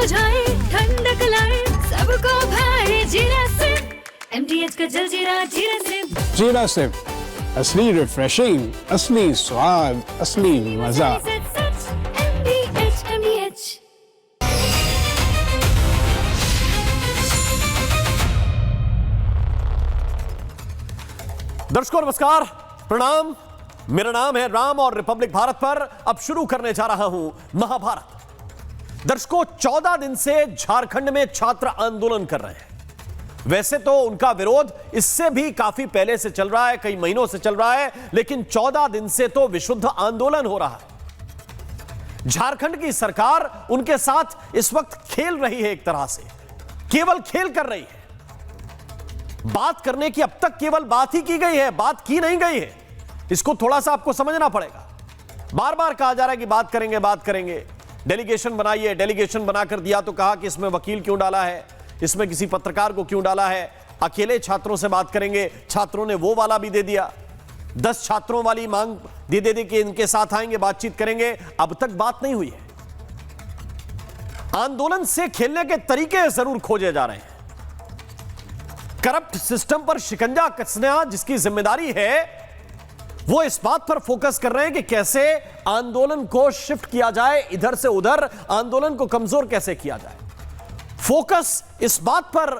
बुझाए, ठंडक लाए, सबको भाए जीरा सिप। MTH का जलजीरा जीरा सिप। जीरा सिप, असली रिफ्रेशिंग, असली स्वाद, असली मजा। MTH। दर्शकों नमस्कार, प्रणाम। मेरा नाम है राम और रिपब्लिक भारत पर अब शुरू करने जा रहा हूं महाभारत। दर्शकों 14 दिन से झारखंड में छात्र आंदोलन कर रहे हैं। वैसे तो उनका विरोध इससे भी काफी पहले से चल रहा है, कई महीनों से चल रहा है, लेकिन 14 दिन से तो विशुद्ध आंदोलन हो रहा है। झारखंड की सरकार उनके साथ इस वक्त खेल रही है, एक तरह से केवल खेल कर रही है। बात करने की अब तक केवल बात ही की गई है, बात की नहीं गई है। इसको थोड़ा सा आपको समझना पड़ेगा। बार बार कहा जा रहा है कि बात करेंगे, बात करेंगे। डेलीगेशन बनाइए, डेलीगेशन बनाकर दिया तो कहा कि इसमें वकील क्यों डाला है, इसमें किसी पत्रकार को क्यों डाला है, अकेले छात्रों से बात करेंगे। छात्रों ने वो वाला भी दे दिया, 10 छात्रों वाली मांग दे दे कि इनके साथ आएंगे, बातचीत करेंगे। अब तक बात नहीं हुई है। आंदोलन से खेलने के तरीके जरूर खोजे जा रहे हैं। करप्ट सिस्टम पर शिकंजा कसना जिसकी जिम्मेदारी है, वो इस बात पर फोकस कर रहे हैं कि कैसे आंदोलन को शिफ्ट किया जाए, इधर से उधर आंदोलन को कमजोर कैसे किया जाए। फोकस इस बात पर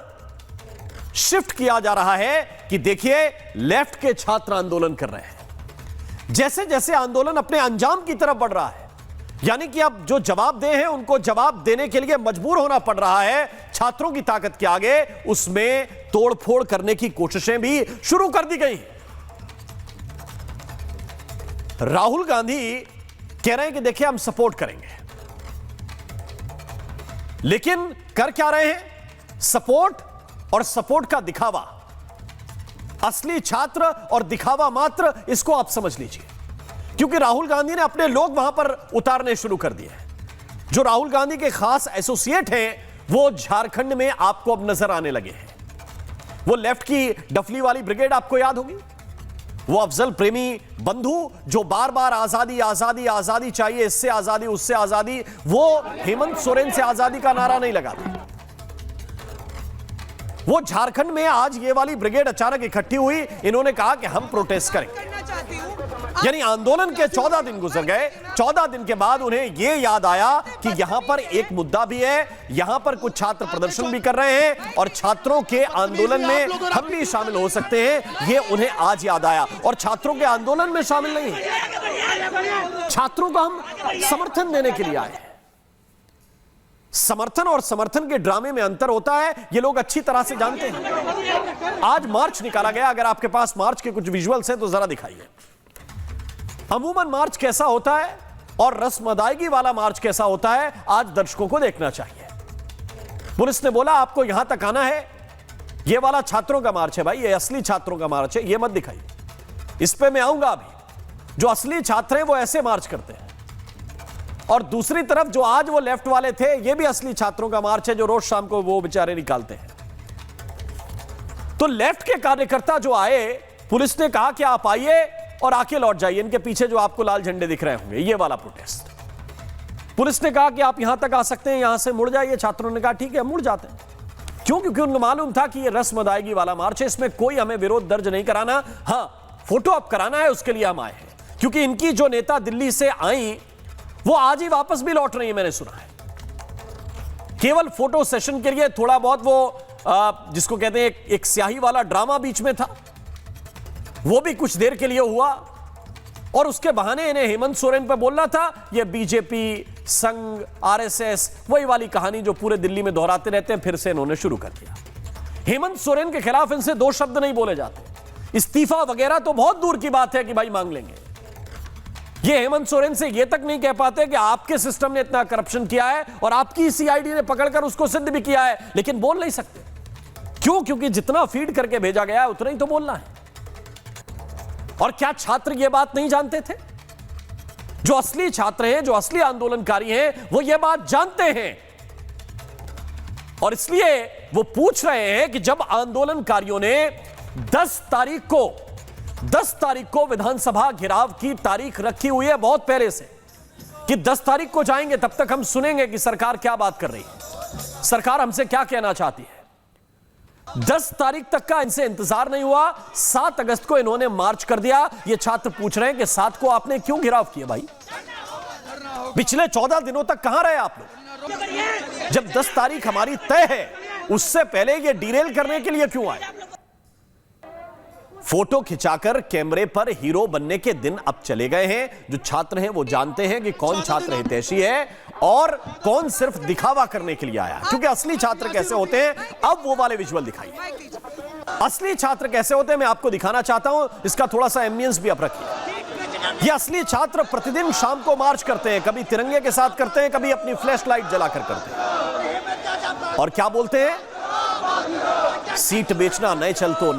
शिफ्ट किया जा रहा है कि देखिए लेफ्ट के छात्र आंदोलन कर रहे हैं। जैसे जैसे आंदोलन अपने अंजाम की तरफ बढ़ रहा है, यानी कि अब जो जवाबदेह हैं उनको जवाब देने के लिए मजबूर होना पड़ रहा है छात्रों की ताकत के आगे, उसमें तोड़फोड़ करने की कोशिशें भी शुरू कर दी गई। राहुल गांधी कह रहे हैं कि देखिए हम सपोर्ट करेंगे, लेकिन कर क्या रहे हैं? सपोर्ट और सपोर्ट का दिखावा। असली छात्र और दिखावा मात्र, इसको आप समझ लीजिए। क्योंकि राहुल गांधी ने अपने लोग वहां पर उतारने शुरू कर दिए हैं। जो राहुल गांधी के खास एसोसिएट हैं वो झारखंड में आपको अब नजर आने लगे हैं। वो लेफ्ट की डफली वाली ब्रिगेड आपको याद होगी, वो अफजल प्रेमी बंधु जो बार बार आजादी आजादी आजादी चाहिए, इससे आजादी उससे आजादी, वो हेमंत सोरेन से आजादी का नारा नहीं लगाते। वो झारखंड में आज ये वाली ब्रिगेड अचानक इकट्ठी हुई, इन्होंने कहा कि हम प्रोटेस्ट करेंगे। यानी आंदोलन के 14 दिन गुजर गए, 14 दिन के बाद उन्हें यह याद आया कि यहां पर एक मुद्दा भी है, यहां पर कुछ छात्र प्रदर्शन भी कर रहे हैं और छात्रों के आंदोलन में हम भी शामिल हो सकते हैं। यह उन्हें आज याद आया और छात्रों के आंदोलन में शामिल नहीं है। छात्रों को हम समर्थन देने के लिए आए हैं। समर्थन और समर्थन के ड्रामे में अंतर होता है, ये लोग अच्छी तरह से जानते हैं। आज मार्च निकाला गया, अगर आपके पास मार्च के कुछ विजुअल्स हैं तो जरा दिखाइए। अमूमन मार्च कैसा होता है और रस्म अदायगी वाला मार्च कैसा होता है, आज दर्शकों को देखना चाहिए। पुलिस ने बोला आपको यहां तक आना है, ये वाला छात्रों का मार्च है भाई, ये असली छात्रों का मार्च है, ये मत दिखाइए। इस पे मैं आऊंगा अभी। जो असली छात्र हैं वो ऐसे मार्च करते हैं, और दूसरी तरफ जो आज वो लेफ्ट वाले थे, ये भी असली छात्रों का मार्च है जो रोज शाम को वो बेचारे निकालते हैं। तो लेफ्ट के कार्यकर्ता जो आए, पुलिस ने कहा कि आप आइए और आके लौट जाइए। इनके पीछे जो आपको लाल झंडे दिख रहे होंगे, ये वाला प्रोटेस्ट। पुलिस ने कहा कि आप यहां तक आ सकते हैं, यहां से मुड़ जाइए। छात्रों ने कहा ठीक है, मुड़ जाते हैं। क्यों? क्योंकि उनको मालूम था कि ये रस्म अदायगी वाला मार्च है, इसमें कोई हमें विरोध दर्ज नहीं कराना। हां, फोटो अब कराना है, उसके लिए हम आए हैं। क्योंकि इनकी जो नेता दिल्ली से आई वो आज ही वापस भी लौट रही है, मैंने सुना है। केवल फोटो सेशन के लिए थोड़ा बहुत वो जिसको कहते हैं एक स्याही वाला ड्रामा बीच में था, वो भी कुछ देर के लिए हुआ और उसके बहाने इन्हें हेमंत सोरेन पर बोलना था। ये बीजेपी, संघ, आरएसएस, वही वाली कहानी जो पूरे दिल्ली में दोहराते रहते हैं, फिर से इन्होंने शुरू कर दिया। हेमंत सोरेन के खिलाफ इनसे 2 शब्द नहीं बोले जाते। इस्तीफा वगैरह तो बहुत दूर की बात है कि भाई मांग लेंगे। ये हेमंत सोरेन से ये तक नहीं कह पाते कि आपके सिस्टम ने इतना करप्शन किया है और आपकी सीआईडी ने पकड़कर उसको सिद्ध भी किया है, लेकिन बोल नहीं सकते। क्यों? क्योंकि जितना फीड करके भेजा गया है उतना ही तो बोलना है। और क्या छात्र ये बात नहीं जानते थे? जो असली छात्र हैं, जो असली आंदोलनकारी हैं, वो ये बात जानते हैं और इसलिए वो पूछ रहे हैं कि जब आंदोलनकारियों ने 10 तारीख को विधानसभा घेराव की तारीख रखी हुई है बहुत पहले से, कि 10 तारीख को जाएंगे, तब तक हम सुनेंगे कि सरकार क्या बात कर रही है। सरकार हमसे क्या कहना चाहती है? 10 तारीख तक का इनसे इंतजार नहीं हुआ, 7 अगस्त को इन्होंने मार्च कर दिया। ये छात्र पूछ रहे हैं कि 7 को आपने क्यों घेराव किया भाई? पिछले 14 दिनों तक कहां रहे आप लोग? जब 10 तारीख हमारी तय है, उससे पहले ये डिरेल करने के लिए क्यों आए? फोटो खिंचाकर कैमरे पर हीरो बनने के दिन अब चले गए हैं। जो छात्र हैं वो जानते हैं कि कौन छात्र हितैषी है और कौन सिर्फ दिखावा करने के लिए आया है। क्योंकि असली छात्र कैसे होते हैं, अब वो वाले विजुअल दिखाइए। असली छात्र कैसे होते हैं मैं आपको दिखाना चाहता हूं, इसका थोड़ा सा एम्बियंस भी आप रखिए। ये असली छात्र प्रतिदिन शाम को मार्च करते हैं, कभी तिरंगे के साथ करते हैं, कभी अपनी फ्लैश लाइट जलाकर करते हैं। और क्या बोलते हैं? सीट बेचना नहीं चल तो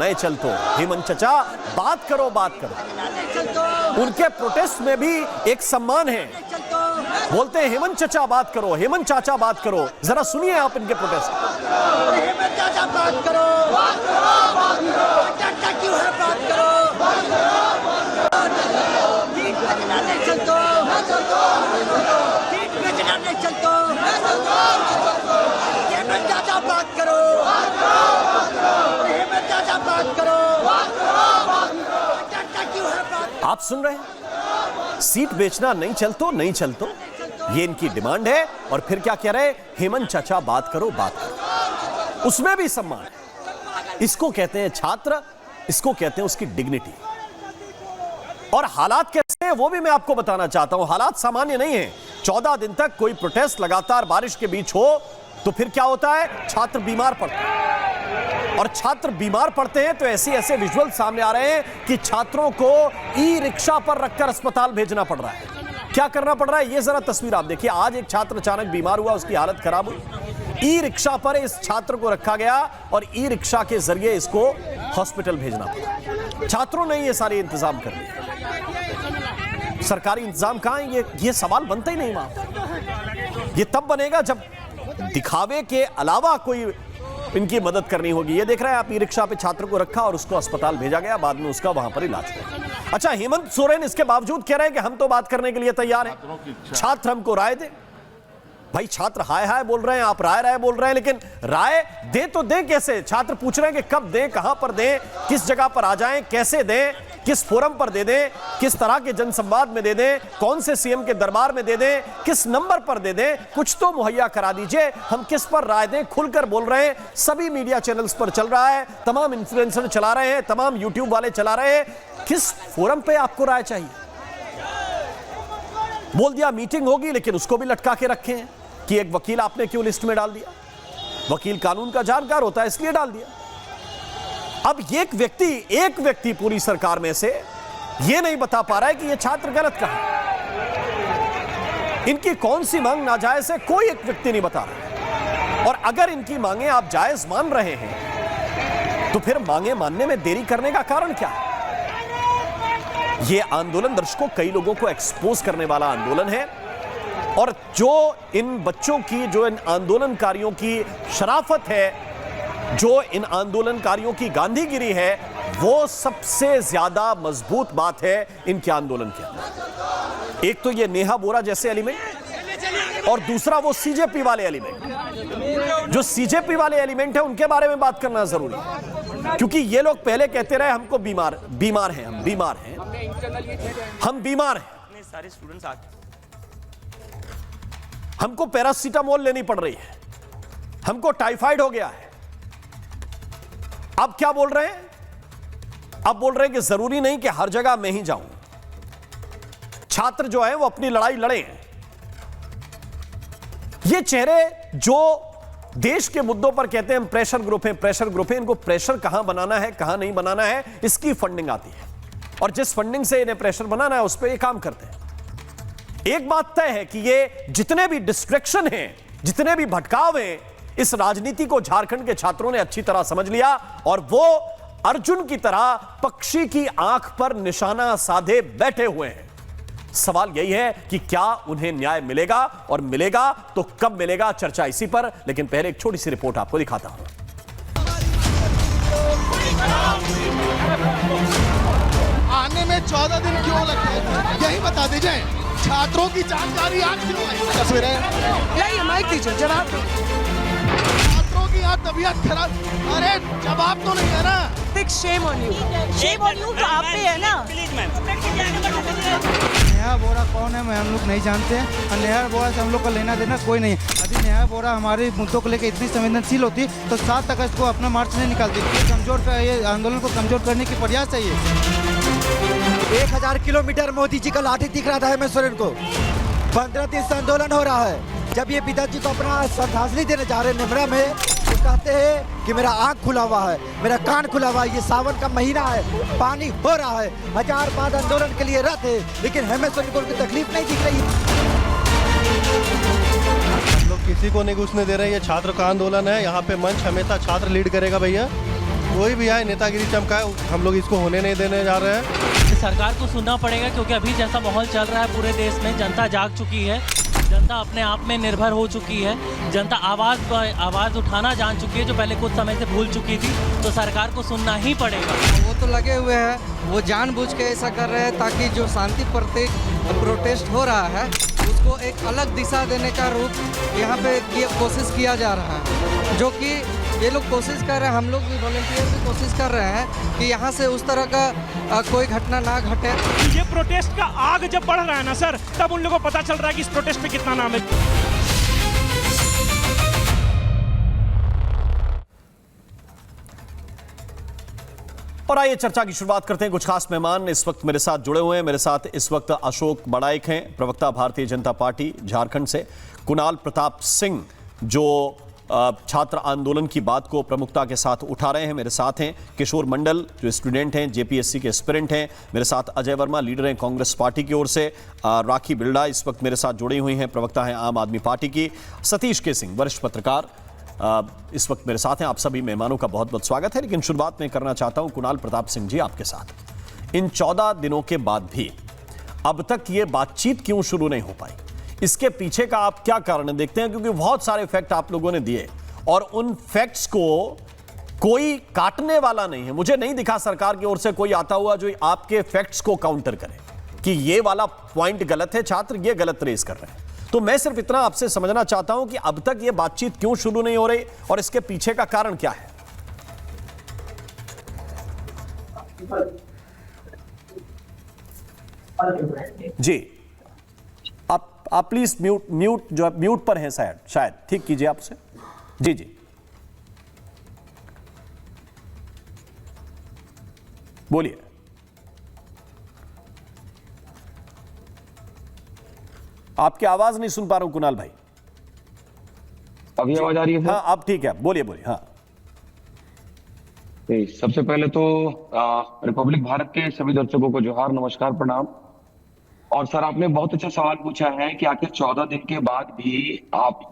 हेमंत चचा बात करो। उनके प्रोटेस्ट में भी एक सम्मान है। बोलते हैं हेमंत चचा बात करो, हेमंत चाचा बात करो। जरा सुनिए आप इनके प्रोटेस्ट। हेमंत चाचा बात करो, चाचा क्यों है बात करो। सीट बेचना नहीं चलतो, सीट बेचना नहीं चलतो। हेमंत चाचा बात करो, हेमंत चाचा बात करो, चाचा क्यों है बात। आप सुन रहे हैं? सीट बेचना नहीं चलतो ये इनकी डिमांड है। और फिर क्या कह रहे हैं? हेमंत चाचा बात करो। उसमें भी सम्मान है। इसको कहते हैं छात्र, इसको कहते हैं उसकी डिग्निटी। और हालात कैसे हैं वो भी मैं आपको बताना चाहता हूं। हालात सामान्य नहीं है। 14 दिन तक कोई प्रोटेस्ट लगातार बारिश के बीच हो तो फिर क्या होता है? छात्र बीमार पड़ते हैं। और छात्र बीमार पड़ते हैं तो ऐसे विजुअल सामने आ रहे हैं कि छात्रों को ई रिक्शा पर रखकर अस्पताल भेजना पड़ रहा है। क्या करना पड़ रहा है ये जरा तस्वीर आप देखिए। आज एक छात्र अचानक बीमार हुआ, उसकी हालत खराब हुई। ई रिक्शा पर इस छात्र को रखा गया और ई रिक्शा के जरिए इसको हॉस्पिटल भेजना पड़ा। छात्रों ने ये सारे इंतजाम कर लिए। सरकारी इंतजाम कहां है? ये सवाल बनता ही नहीं वहां। ये तब बनेगा जब दिखावे के अलावा कोई इनकी मदद करनी होगी। ये देख रहे हैं आप, ई रिक्शा पे छात्र को रखा और उसको अस्पताल भेजा गया, बाद में उसका वहां पर इलाज हुआ। अच्छा, हेमंत सोरेन इसके बावजूद कह रहे हैं कि हम तो बात करने के लिए तैयार हैं, छात्र हमको राय दे। भाई छात्र हाय बोल रहे हैं, आप राय बोल रहे हैं, लेकिन राय दे तो दें कैसे? छात्र पूछ रहे हैं कि कब दें, कहां पर दें, किस जगह पर आ जाएं, कैसे दें, किस फोरम पर दे दें, किस तरह के जनसंवाद में दे दें, कौन से सीएम के दरबार में दे दें, किस नंबर पर दे दें, कुछ तो मुहैया करा दीजिए। हम किस पर राय दें? खुलकर बोल रहे हैं, सभी मीडिया चैनल्स पर चल रहा है, तमाम इन्फ्लुएंसर चला रहे हैं, तमाम यूट्यूब वाले चला रहे हैं। किस फोरम पे आपको राय चाहिए? बोल दिया मीटिंग होगी, लेकिन उसको भी लटका के रखे हैं कि एक वकील आपने क्यों लिस्ट में डाल दिया? वकील कानून का जानकार होता है इसलिए डाल दिया। अब एक व्यक्ति पूरी सरकार में से यह नहीं बता पा रहा है कि यह छात्र गलत कहां है। इनकी कौन सी मांग नाजायज है, कोई एक व्यक्ति नहीं बता रहा। और अगर इनकी मांगे आप जायज मान रहे हैं तो फिर मांगे मानने में देरी करने का कारण क्या है? यह आंदोलन दर्शकों कई लोगों को एक्सपोज करने वाला आंदोलन है। और जो इन बच्चों की, जो इन आंदोलनकारियों की शराफत है, जो इन आंदोलनकारियों की गांधीगिरी है, वो सबसे ज्यादा मजबूत बात है इनके आंदोलन के अंदर। एक तो ये नेहा बोरा जैसे एलिमेंट और दूसरा वो सीजेपी वाले एलिमेंट। जो सीजेपी वाले एलिमेंट है उनके बारे में बात करना जरूरी है, क्योंकि ये लोग पहले कहते रहे हमको बीमार हैं, हम बीमार हैं। सारे स्टूडेंट्स आके हमको पैरासीटामोल लेनी पड़ रही है, हमको टाइफाइड हो गया है। अब क्या बोल रहे हैं? अब बोल रहे हैं कि जरूरी नहीं कि हर जगह मैं ही जाऊं। छात्र जो है वो अपनी लड़ाई लड़े हैं। ये चेहरे जो देश के मुद्दों पर कहते हैं हम प्रेशर ग्रुप हैं, इनको प्रेशर कहां बनाना है, कहां नहीं बनाना है, इसकी फंडिंग आती है। और जिस फंडिंग से इन्हें प्रेशर बनाना है उस पर ये काम करते हैं। एक बात तय है कि ये जितने भी डिस्ट्रैक्शन हैं, जितने भी भटकाव हैं, इस राजनीति को झारखंड के छात्रों ने अच्छी तरह समझ लिया और वो अर्जुन की तरह पक्षी की आंख पर निशाना साधे बैठे हुए हैं। सवाल यही है कि क्या उन्हें न्याय मिलेगा, और मिलेगा तो कब मिलेगा, चर्चा इसी पर। लेकिन पहले एक छोटी सी रिपोर्ट आपको दिखाता हूं। आने में 14 दिन क्यों लगे, यही बता दीजिए। छात्रों की जानकारी आज क्यों आई? तस्वीरें लाइए, माइक दीजिए जनाब। तबीयत खराब। अरे जवाब तो नहीं है ना। बिग शेम ऑन यू तो आप पे है ना। नेहा बोरा कौन है हम लोग नहीं जानते हैं और नेहा बोरा से हम लोग का लेना देना कोई नहीं है। यदि नेहा बोरा हमारे मुद्दों को लेकर इतनी संवेदनशील होती तो 7 अगस्त को अपना मार्च नहीं निकालती। ये आंदोलन को कमजोर करने की प्रयास है ये। 1000 किलोमीटर मोदी जी का लाठी दिख रहा था हेमंत सोरेन को। 15 दिन से आंदोलन हो रहा है। जब ये पिताजी को अपना श्रद्धांजलि देने जा रहे हैं निमरा में, तो कहते हैं कि मेरा आँख खुला हुआ है, मेरा कान खुला हुआ है, ये सावन का महीना है, पानी हो रहा है। 1000 बाद आंदोलन के लिए रथ है, लेकिन हेमंत सोरेन को उनकी तकलीफ नहीं दिख रही। हम लोग किसी को नहीं घुसने दे रहे हैं। ये छात्र का आंदोलन है, यहाँ पे मंच हमेशा छात्र लीड करेगा भैया। कोई भी आए नेतागिरी चमकाए, हम लोग इसको होने नहीं देने जा रहे हैं। सरकार को सुनना पड़ेगा क्योंकि अभी जैसा माहौल चल रहा है पूरे देश में, जनता जाग चुकी है, जनता अपने आप में निर्भर हो चुकी है, जनता आवाज़ उठाना जान चुकी है जो पहले कुछ समय से भूल चुकी थी। तो सरकार को सुनना ही पड़ेगा। वो तो लगे हुए हैं, वो जानबूझ के ऐसा कर रहे हैं ताकि जो शांति प्रोटेस्ट हो रहा है उसको एक अलग दिशा देने का रूप यहाँ पे कोशिश किया जा रहा है, जो कि ये लोग कोशिश कर रहे हैं। हम लोग भी वॉलंटियर भी कोशिश कर रहे हैं कि यहाँ से उस तरह का कोई घटना ना घटे। ये प्रोटेस्ट का आग जब बढ़ रहा है ना सर, तब उन लोगों को पता चल रहा है कि इस प्रोटेस्ट पे कितना नाम है। और आइए चर्चा की शुरुआत करते हैं। कुछ खास मेहमान इस वक्त मेरे साथ जुड़े हुए हैं। मेरे साथ इस वक्त अशोक बड़ाइक हैं, प्रवक्ता भारतीय जनता पार्टी झारखंड से। कुणाल प्रताप सिंह जो छात्र आंदोलन की बात को प्रमुखता के साथ उठा रहे हैं, मेरे साथ हैं। किशोर मंडल जो स्टूडेंट हैं, जेपीएससी के एस्पिरेंट हैं। मेरे साथ अजय वर्मा, लीडर हैं कांग्रेस पार्टी की ओर से। राखी बिरला इस वक्त मेरे साथ जुड़ी हुई हैं, प्रवक्ता हैं आम आदमी पार्टी की। सतीश के सिंह वरिष्ठ पत्रकार इस वक्त मेरे साथ हैं। आप सभी मेहमानों का बहुत बहुत स्वागत है। लेकिन शुरुआत में करना चाहता हूं कुणाल प्रताप सिंह जी आपके साथ। इन 14 दिनों के बाद भी अब तक ये बातचीत क्यों शुरू नहीं हो पाई? इसके पीछे का आप क्या कारण देखते हैं? क्योंकि बहुत सारे फैक्ट आप लोगों ने दिए और उन फैक्ट्स को कोई काटने वाला नहीं है। मुझे नहीं दिखा सरकार की ओर से कोई आता हुआ जो आपके फैक्ट्स को काउंटर करे कि ये वाला पॉइंट गलत है, छात्र ये गलत रेस कर रहे हैं। तो मैं सिर्फ इतना आपसे समझना चाहता हूं कि अब तक ये बातचीत क्यों शुरू नहीं हो रही और इसके पीछे का कारण क्या है? जी आप प्लीज म्यूट पर हैं शायद ठीक कीजिए आपसे। जी जी बोलिए। आपकी आवाज नहीं सुन पा रहा हूं कुणाल भाई। अभी आवाज आ रही है? हाँ अब ठीक है, बोलिए बोलिए। हाँ सबसे पहले तो रिपब्लिक भारत के सभी दर्शकों को जोहार, नमस्कार, प्रणाम। और सर आपने बहुत अच्छा सवाल पूछा है कि आखिर 14 दिन के बाद भी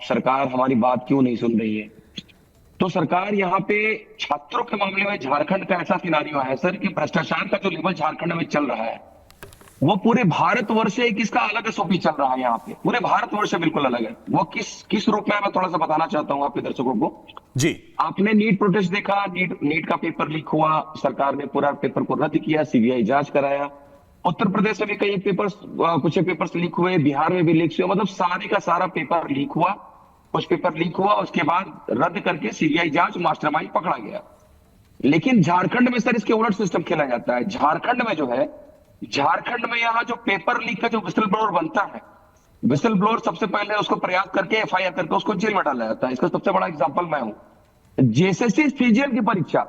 सरकार हमारी बात क्यों नहीं सुन रही है। तो सरकार यहाँ पे छात्रों के मामले में झारखंड का ऐसा सिनारियो है सर कि भ्रष्टाचार का जो लेवल झारखंड में चल रहा है वो पूरे भारतवर्ष से किसका अलग एसओपी चल रहा है। यहाँ पे पूरे भारतवर्ष से बिल्कुल अलग है। वो किस रूप में मैं थोड़ा सा बताना चाहता हूँ आपके दर्शकों को। जी आपने नीट प्रोटेस्ट देखा, नीट का पेपर लीक हुआ, सरकार ने पूरा पेपर को रद्द किया, सीबीआई जांच कराया। उत्तर प्रदेश में भी कई कुछ पेपर्स लीक हुए, बिहार में भी लीक हुए, मतलब सारे का सारा पेपर लीक हुआ। कुछ पेपर लीक हुआ, उसके बाद रद्द करके सीबीआई जांच, मास्टरमाइंड पकड़ा गया। लेकिन झारखंड में सर इसके उलट सिस्टम खेला जाता है। झारखंड में यहाँ जो पेपर लीक का जो विसल ब्लोअर बनता है, विसल ब्लोअर सबसे पहले उसको प्रयास करके एफआईआर करके उसको जेल में डाला जाता है। इसका सबसे बड़ा एग्जांपल मैं हूं। जेएसएससी सीजीएल की परीक्षा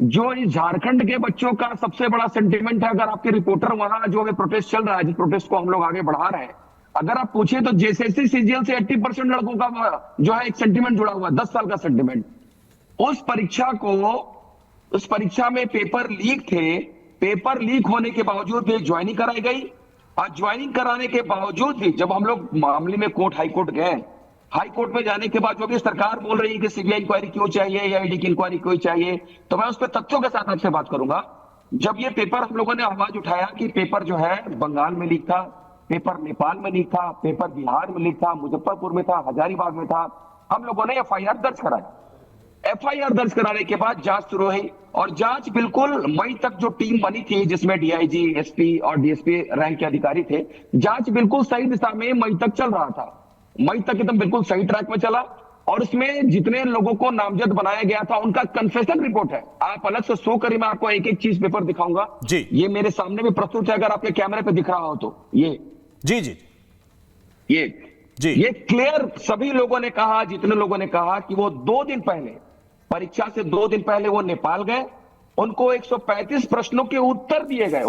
जो इस झारखंड के बच्चों का सबसे बड़ा सेंटिमेंट है। अगर आपके रिपोर्टर वहां जो अभी प्रोटेस्ट चल रहा है, जिस प्रोटेस्ट को हम लोग आगे बढ़ा रहे हैं, अगर आप पूछे तो जेएसएससी सीजीएल से 80% लड़कों का जो है एक सेंटिमेंट जुड़ा हुआ है, 10 साल का सेंटिमेंट। उस परीक्षा में पेपर लीक थे। पेपर लीक होने के बावजूद भी ज्वाइनिंग कराई गई और ज्वाइनिंग कराने के बावजूद भी जब हम लोग मामले में हाई कोर्ट गए, हाई कोर्ट में जाने के बाद जो भी सरकार बोल रही है कि सीबीआई इंक्वायरी क्यों चाहिए या ईडी की इंक्वायरी क्यों चाहिए, तो मैं उस पर तथ्यों के साथ आपसे बात करूंगा। जब ये पेपर हम लोगों ने आवाज उठाया कि पेपर जो है बंगाल में लीक था, पेपर नेपाल में लीक था, पेपर बिहार में लीक था, मुजफ्फरपुर में था, हजारीबाग में था, हम लोगों ने एफआईआर दर्ज कराई। एफआईआर दर्ज कराने के बाद जांच शुरू हुई और जांच बिल्कुल मई तक जो टीम बनी थी जिसमें डीआईजी, एसपी और डीएसपी रैंक के अधिकारी थे, जांच बिल्कुल सही दिशा में मई तक चल रहा था। मई तक एकदम बिल्कुल सही ट्रैक में चला और उसमें जितने लोगों को नामजद बनाया गया था उनका कन्फेशन रिपोर्ट है। आप अलग से शो करिए, मैं आपको एक एक चीज पेपर दिखाऊंगा जी। ये मेरे सामने भी प्रस्तुत है, अगर आपके कैमरे पे दिख रहा हो तो ये जी जी ये क्लियर सभी लोगों ने कहा, जितने लोगों ने कहा कि वो 2 दिन पहले, परीक्षा से 2 दिन पहले वो नेपाल गए, उनको 135 प्रश्नों के उत्तर दिए गए,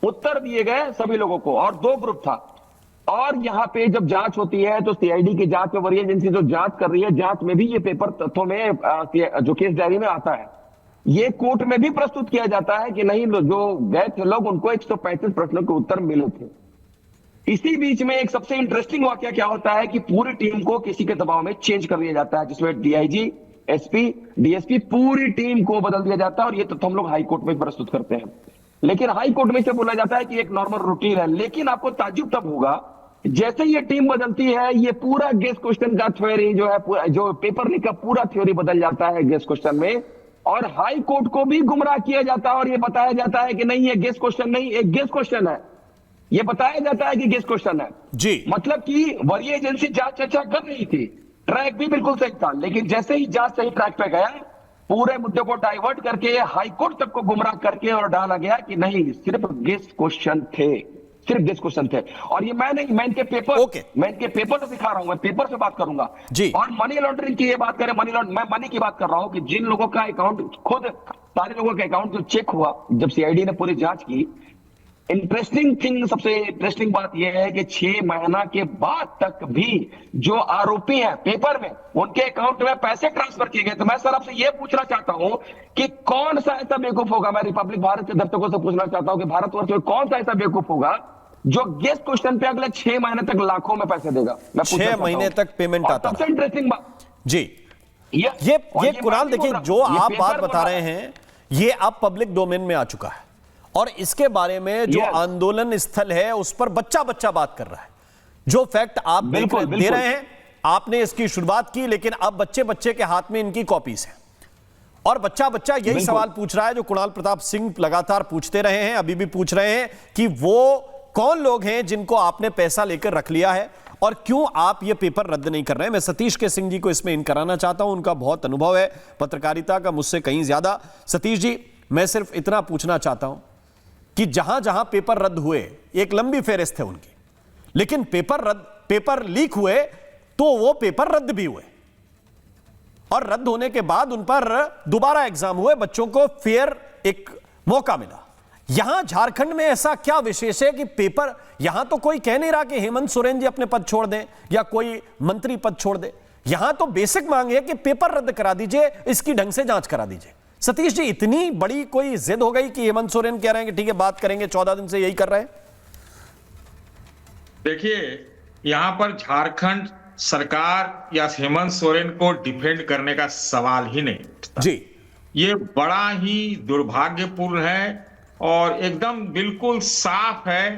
उत्तर दिए गए सभी लोगों को, और 2 ग्रुप था। और यहां पे जब जांच होती है तो सीआईडी की जांच में वरीय एजेंसी जो जांच कर रही है, जांच में भी ये पेपर तथ्यों में जो केस डायरी में आता है, ये कोर्ट में भी प्रस्तुत किया जाता है कि नहीं, जो गए थे लोग उनको 135 प्रश्नों के उत्तर मिले थे। इसी बीच में एक सबसे इंटरेस्टिंग वाकया क्या होता है कि पूरी टीम को किसी के दबाव में चेंज कर दिया जाता है, जिसमें डीआईजी, एसपी, डीएसपी, पूरी टीम को बदल दिया जाता है, और ये तो हम लोग हाई कोर्ट में प्रस्तुत करते हैं। लेकिन हाई कोर्ट में से बोला जाता है कि एक नॉर्मल रूटीन है। लेकिन आपको ताज्जुब तब होगा जैसे ये टीम बदलती है, ये पूरा गेस क्वेश्चन का थ्योरी जो है, जो पेपर लीक का पूरा थ्योरी बदल जाता है गेस क्वेश्चन में, और हाई कोर्ट को भी गुमराह किया जाता है और ये बताया जाता है कि नहीं, ये गेस क्वेश्चन नहीं, एक गेस क्वेश्चन है। ये बताया जाता है कि गेस क्वेश्चन है जी। मतलब कि वरीय एजेंसी जांच चर्चा कर रही थी, ट्रैक भी बिल्कुल सही था, लेकिन जैसे ही जांच सही ट्रैक पे गया, पूरे मुद्दे को डाइवर्ट करके हाई कोर्ट तक को गुमराह करके और डाला गया कि नहीं, सिर्फ गेस क्वेश्चन थे, सिर्फ गेस क्वेश्चन थे। और ये मैं नहीं, मैं इनके पेपर से दिखा रहा हूं, मैं पेपर से बात करूंगा जी। और मनी लॉन्ड्रिंग की ये बात करें, मैं मनी की बात कर रहा हूं कि जिन लोगों का अकाउंट, खुद सारे लोगों का अकाउंट जो चेक हुआ जब सीआईडी ने पूरी जांच की, इंटरेस्टिंग थिंग, सबसे इंटरेस्टिंग बात यह है कि 6 महीना के बाद तक भी जो आरोपी हैं पेपर में, उनके अकाउंट में पैसे ट्रांसफर किए गए। तो मैं सर आपसे यह पूछना चाहता हूं कि कौन सा ऐसा बेवकूफ होगा, मैं रिपब्लिक भारत के दर्शकों से पूछना चाहता हूं कि भारतवर्ष में कौन सा ऐसा बेवकूफ होगा जो गेस क्वेश्चन पे अगले 6 महीने तक लाखों में पैसे देगा। मैं 6 महीने तक पेमेंट आता है। सबसे इंटरेस्टिंग बात जी, ये कुणाल देखिए, जो आप बात बता रहे हैं ये अब पब्लिक डोमेन में आ चुका है, और इसके बारे में जो आंदोलन स्थल है उस पर बच्चा बात कर रहा है। जो फैक्ट आप दे रहे हैं, आपने इसकी शुरुआत की, लेकिन अब बच्चे के हाथ में इनकी कॉपीज हैं, और बच्चा यही सवाल पूछ रहा है जो कुणाल प्रताप सिंह लगातार पूछते रहे हैं, अभी भी पूछ रहे हैं कि वो कौन लोग हैं जिनको आपने पैसा लेकर रख लिया है और क्यों आप ये पेपर रद्द नहीं कर रहे हैं। मैं सतीश के सिंह जी को इसमें इन कराना चाहता हूं, उनका बहुत अनुभव है पत्रकारिता का, मुझसे कहीं ज्यादा। सतीश जी, मैं सिर्फ इतना पूछना चाहता हूं कि जहां जहां पेपर रद्द हुए, एक लंबी फेहरिस्त है उनकी, लेकिन पेपर लीक हुए तो वो पेपर रद्द भी हुए, और रद्द होने के बाद उन पर दोबारा एग्जाम हुए, बच्चों को फेयर एक मौका मिला। यहां झारखंड में ऐसा क्या विशेष है कि पेपर, यहां तो कोई कह नहीं रहा कि हेमंत सोरेन जी अपने पद छोड़ दें या कोई मंत्री पद छोड़ दे, यहां तो बेसिक मांग है कि पेपर रद्द करा दीजिए, इसकी ढंग से जांच करा दीजिए। सतीश जी, इतनी बड़ी कोई जिद हो गई कि हेमंत सोरेन कह रहे हैं कि ठीक है बात करेंगे, 14 दिन से यही कर रहे हैं? देखिए, यहां पर झारखंड सरकार या हेमंत सोरेन को डिफेंड करने का सवाल ही नहीं जी। ये बड़ा ही दुर्भाग्यपूर्ण है और एकदम बिल्कुल साफ है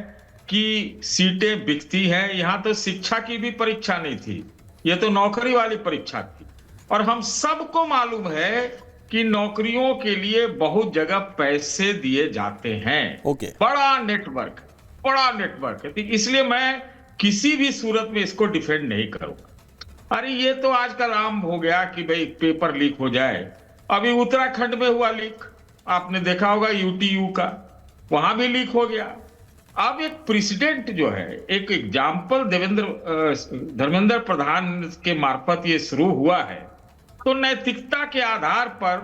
कि सीटें बिकती हैं। यहां तो शिक्षा की भी परीक्षा नहीं थी, ये तो नौकरी वाली परीक्षा थी, और हम सबको मालूम है कि नौकरियों के लिए बहुत जगह पैसे दिए जाते हैं। बड़ा नेटवर्क है, इसलिए मैं किसी भी सूरत में इसको डिफेंड नहीं करूंगा। अरे ये तो आजकल आम हो गया कि भाई पेपर लीक हो जाए। अभी उत्तराखंड में हुआ लीक, आपने देखा होगा, यूटीयू का, वहां भी लीक हो गया। अब एक प्रेसिडेंट जो है, एक एग्जाम्पल धर्मेंद्र प्रधान के मार्फत ये शुरू हुआ है, तो नैतिकता के आधार पर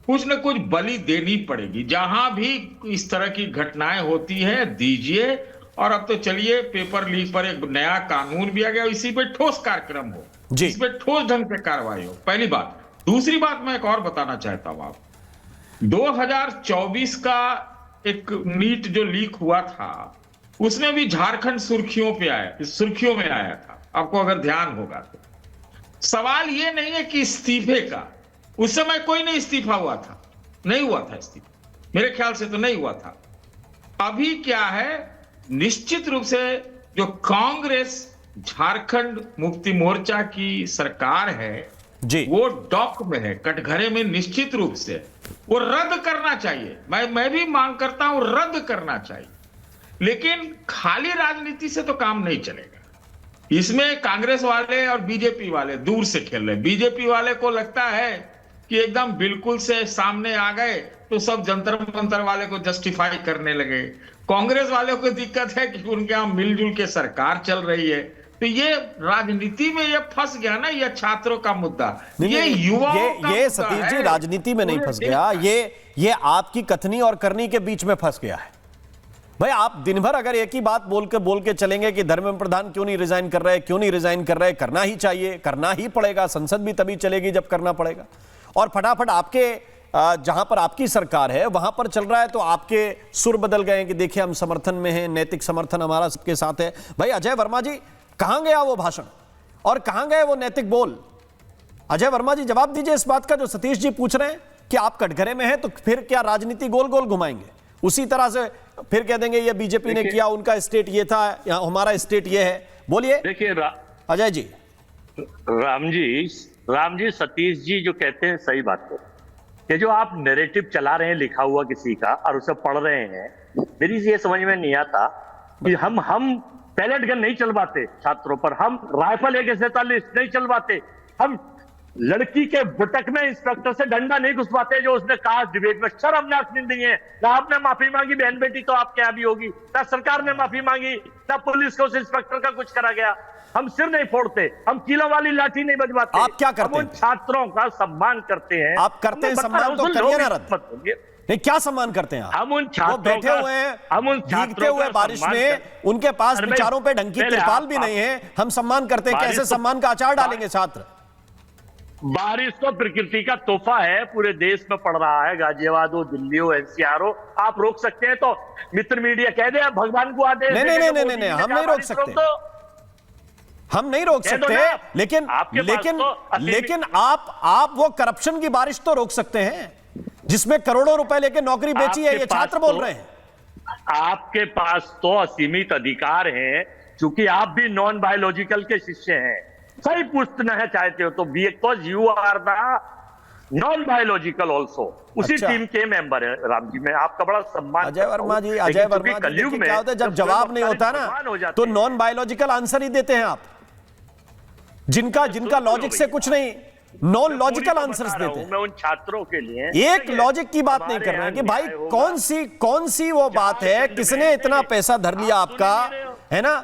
कुछ न कुछ बलि देनी पड़ेगी। जहां भी इस तरह की घटनाएं होती है दीजिए, और अब तो चलिए पेपर लीक पर एक नया कानून भी आ गया, इसी पे ठोस कार्यक्रम हो, इस पे ठोस ढंग से कार्रवाई हो, पहली बात। दूसरी बात मैं एक और बताना चाहता हूं आप, 2024 का एक नीट जो लीक हुआ था, उसमें भी झारखंड सुर्खियों में आया था, आपको अगर ध्यान होगा तो। सवाल ये नहीं है कि इस्तीफे का, उस समय कोई नहीं इस्तीफा हुआ था, नहीं हुआ था इस्तीफा, मेरे ख्याल से तो नहीं हुआ था। अभी क्या है, निश्चित रूप से जो कांग्रेस झारखंड मुक्ति मोर्चा की सरकार है जी, वो डॉक में है, कटघरे में, निश्चित रूप से वो रद्द करना चाहिए। मैं भी मांग करता हूं रद्द करना चाहिए, लेकिन खाली राजनीति से तो काम नहीं चलेगा। इसमें कांग्रेस वाले और बीजेपी वाले दूर से खेल रहे। बीजेपी वाले को लगता है कि एकदम बिल्कुल से सामने आ गए तो सब जंतर मंतर वाले को जस्टिफाई करने लगे। कांग्रेस वाले को दिक्कत है कि उनके यहां मिलजुल के सरकार चल रही है। तो ये राजनीति में ये फंस गया ना, ये छात्रों का मुद्दा, ये युवाओं का ये मुद्दा सतीश जी है। राजनीति में नहीं फंस गया, ये आपकी कथनी और करनी के बीच में फंस गया है। भाई आप दिन भर अगर एक ही बात बोल के चलेंगे कि धर्मेंद्र प्रधान क्यों नहीं रिजाइन कर रहे, क्यों नहीं रिजाइन कर रहे, करना ही चाहिए, करना ही पड़ेगा, संसद भी तभी चलेगी जब करना पड़ेगा, और फटाफट आपके जहां पर आपकी सरकार है वहां पर चल रहा है तो आपके सुर बदल गए कि देखिए हम समर्थन में हैं, नैतिक समर्थन हमारा सबके साथ है। भाई अजय वर्मा जी कहां गया वो भाषण और कहां गए वो नैतिक बोल? अजय वर्मा जी जवाब दीजिए इस बात का जो सतीश जी पूछ रहे हैं कि आप कटघरे में हैं तो फिर क्या राजनीति गोल गोल घुमाएंगे, उसी तरह से फिर कह देंगे ये बीजेपी ने किया, उनका स्टेट ये था, यहाँ हमारा स्टेट ये है। बोलिए देखिए अजय जी। राम जी सतीश जी जो कहते हैं सही बात है कि जो आप नैरेटिव चला रहे हैं लिखा हुआ किसी का और उसे पढ़ रहे हैं, मेरी ये समझ में नहीं आता कि हम पैलेट गन नहीं चलवाते छात्रों पर, हम राइफल AK-47 नहीं चलवाते, हम लड़की के बुटक में इंस्पेक्टर से डंडा नहीं घुसवाते जो उसने कहा डिबेट में। शर्मनाक नहीं है ना, आपने माफी मांगी, बहन बेटी तो आपके यहाँ भी होगी ना, सरकार ने माफी मांगी ना, पुलिस को उस इंस्पेक्टर का कुछ करा गया। हम सिर नहीं फोड़ते, हम किलो वाली लाठी नहीं बजवाते। आप क्या करते हैं? हम उन छात्रों का सम्मान करते हैं। आप करते हैं सम्मान तो करिए ना रद्द। नहीं क्या सम्मान करते हैं आप? हम उन छात्रों वो बैठे हुए हैं, हम उन भीगते हुए बारिश में, उनके पास विचारों पे ढंग की तिरपाल भी नहीं है, हम सम्मान करते हैं। कैसे सम्मान का अचार डालेंगे छात्र? बारिश तो प्रकृति का तोहफा है, पूरे देश में पड़ रहा है, गाजियाबाद हो, दिल्ली हो, NCR हो, आप रोक सकते हैं तो मित्र मीडिया कह दे भगवान को आदेश। नहीं, हम नहीं रोक सकते, हम नहीं रोक सकते, लेकिन आप वो करप्शन की बारिश तो रोक सकते हैं जिसमें करोड़ों रुपए लेके नौकरी बेची है, ये छात्र बोल रहे हैं। आपके पास तो असीमित अधिकार हैं, क्योंकि आप भी नॉन बायोलॉजिकल के शिष्य हैं। सही पूछना है चाहते हो तो because you are the non biological also, उसी टीम के मेंबर है। राम जी मैं आपका बड़ा सम्मान। अजय वर्मा जी कलयुग में क्या होता है जब जवाब नहीं होता ना तो नॉन बायोलॉजिकल आंसर ही देते हैं आप, जिनका लॉजिक से कुछ नहीं, नॉन लॉजिकल आंसर्स देते हैं। मैं उन छात्रों के लिए एक लॉजिक की बात नहीं कर रहे हैं कि भाई कौन सी वो बात है, किसने इतना पैसा धर लिया आपका, है ना,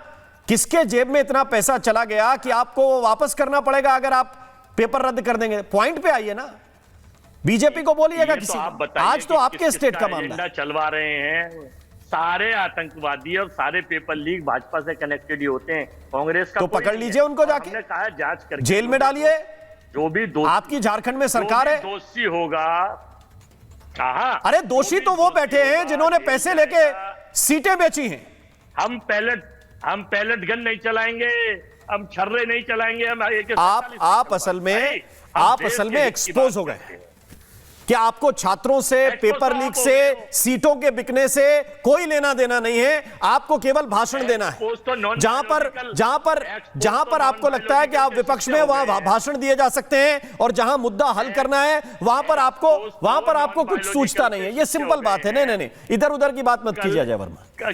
किसके जेब में इतना पैसा चला गया कि आपको वो वापस करना पड़ेगा अगर आप पेपर रद्द कर देंगे? पॉइंट पे आइए ना, बीजेपी को बोलिएगा किसी, आज तो आपके स्टेट का मामला है। चलवा रहे हैं सारे आतंकवादी और सारे पेपर लीक भाजपा से कनेक्टेड ही होते हैं, कांग्रेस का तो पकड़ लीजिए उनको, जाके कहा जांच करके जेल में डालिए। जो भी आपकी झारखंड में सरकार है, दोषी होगा। कहा अरे दोषी तो वो बैठे हैं जिन्होंने पैसे लेके सीटें बेची हैं। हम पैलेट गन नहीं चलाएंगे, हम छर्रे नहीं चलाएंगे, हम आप असल में एक्सपोज हो गए कि आपको छात्रों से, पेपर लीक से, सीटों के बिकने से कोई लेना देना नहीं है, आपको केवल भाषण देना है। जहां पर आपको लगता है कि आप विपक्ष में वहां भाषण दिए जा सकते हैं और जहां मुद्दा हल करना है वहां पर आपको कुछ सूझता नहीं है। ये सिंपल बात है। नहीं, इधर उधर की बात मत कीजिए अजय वर्मा।